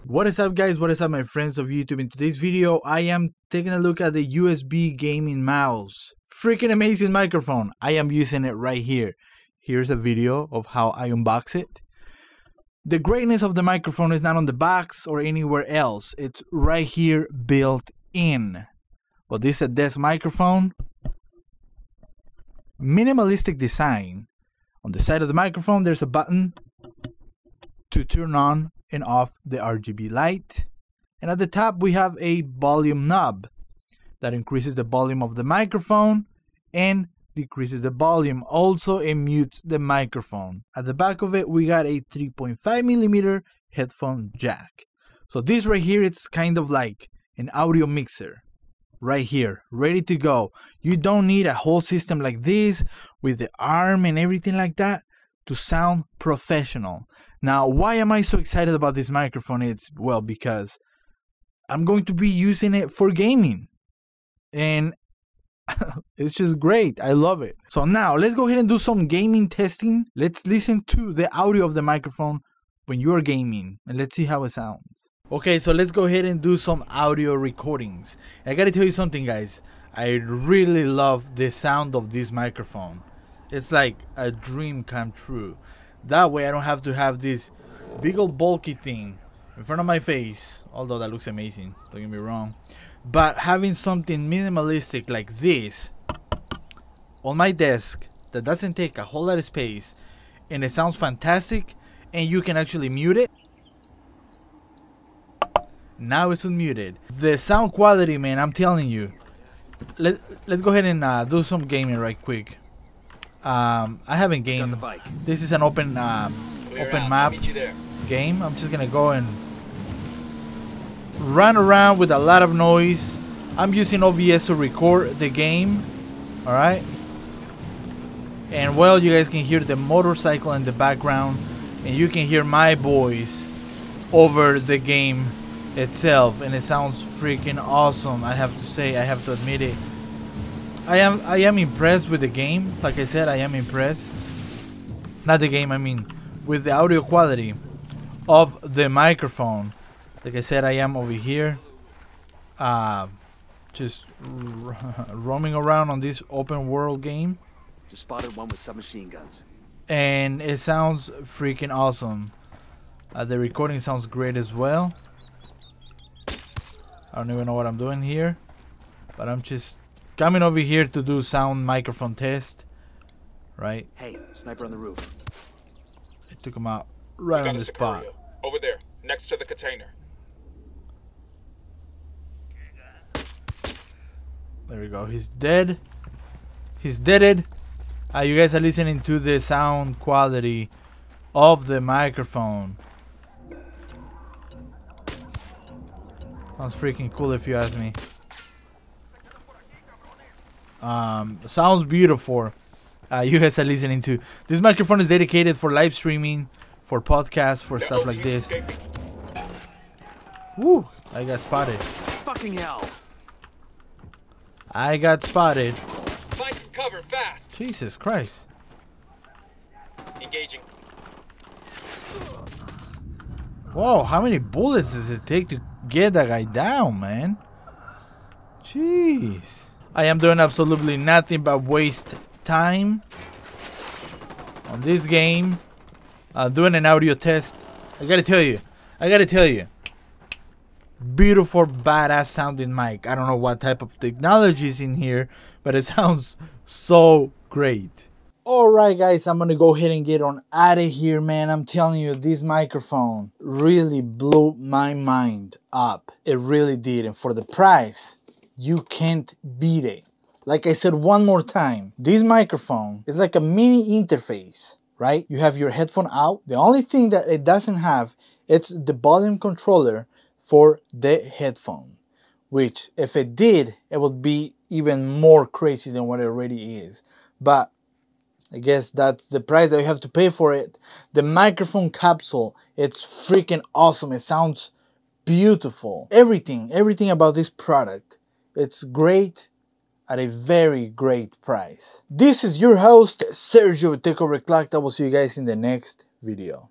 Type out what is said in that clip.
What is up, guys? What is up, my friends of YouTube? In today's video I am taking a look at the USB gaming mouse. Freaking amazing microphone. I am using it right here. Here's a video of how I unbox it. The greatness of the microphone is not on the box or anywhere else. It's right here built in. Well, this is a desk microphone. Minimalistic design. On the side of the microphone there's a button to turn on and off the RGB light, and at the top we have a volume knob that increases the volume of the microphone and decreases the volume. Also, it mutes the microphone. At the back of it we got a 3.5mm headphone jack. So this right here, it's kind of like an audio mixer right here, ready to go. You don't need a whole system like this with the arm and everything like that to sound professional. Now, why am I so excited about this microphone? It's, well, because I'm going to be using it for gaming, and it's just great. I love it. So now let's go ahead and do some gaming testing. Let's listen to the audio of the microphone when you're gaming, and let's see how it sounds. Okay, so let's go ahead and do some audio recordings. I gotta tell you something, guys. I really love the sound of this microphone. It's like a dream come true. That way I don't have to have this big old bulky thing in front of my face, although that looks amazing, don't get me wrong. But having something minimalistic like this on my desk that doesn't take a whole lot of space and it sounds fantastic, and you can actually mute it. Now it's unmuted. The sound quality, man, I'm telling you. Let's go ahead and do some gaming right quick. I haven't gamed. This is an open map game. I'm just gonna go and run around with a lot of noise. I'm using OBS to record the game. Alright. And well, you guys can hear the motorcycle in the background, and you can hear my voice over the game itself, and it sounds freaking awesome. I have to say, I have to admit it. I am impressed with the game. Like I said, I am impressed. Not the game, I mean with the audio quality of the microphone. Like I said, I am over here just roaming around on this open world game. Just spotted one with submachine guns. And it sounds freaking awesome. The recording sounds great as well. I don't even know what I'm doing here, but I'm just coming over here to do sound microphone test, right? Hey, sniper on the roof. I took him out right on the spot. Over there, next to the container. There we go. He's dead. He's deaded. You guys are listening to the sound quality of the microphone. Sounds freaking cool if you ask me. Sounds beautiful. You guys are listening to this microphone is dedicated for live streaming, for podcasts, for stuff like this. Woo! I got spotted. Fucking hell! I got spotted. Find some cover fast. Jesus Christ! Engaging. Whoa! How many bullets does it take to get that guy down, man? Jeez. I am doing absolutely nothing but waste time on this game. Doing an audio test. I gotta tell you, beautiful, badass sounding mic. I don't know what type of technology is in here, but it sounds so great. Alright, guys, I'm gonna go ahead and get on out of here, man. I'm telling you, this microphone really blew my mind up. It really did, and for the price, you can't beat it. Like I said one more time, this microphone is like a mini interface, right? You have your headphone out. The only thing that it doesn't have, it's the volume controller for the headphone, which if it did, it would be even more crazy than what it already is. But I guess that's the price that you have to pay for it. The microphone capsule, it's freaking awesome. It sounds beautiful. Everything about this product, it's great at a very great price. This is your host, Sergio with Takeover Clock. I will see you guys in the next video.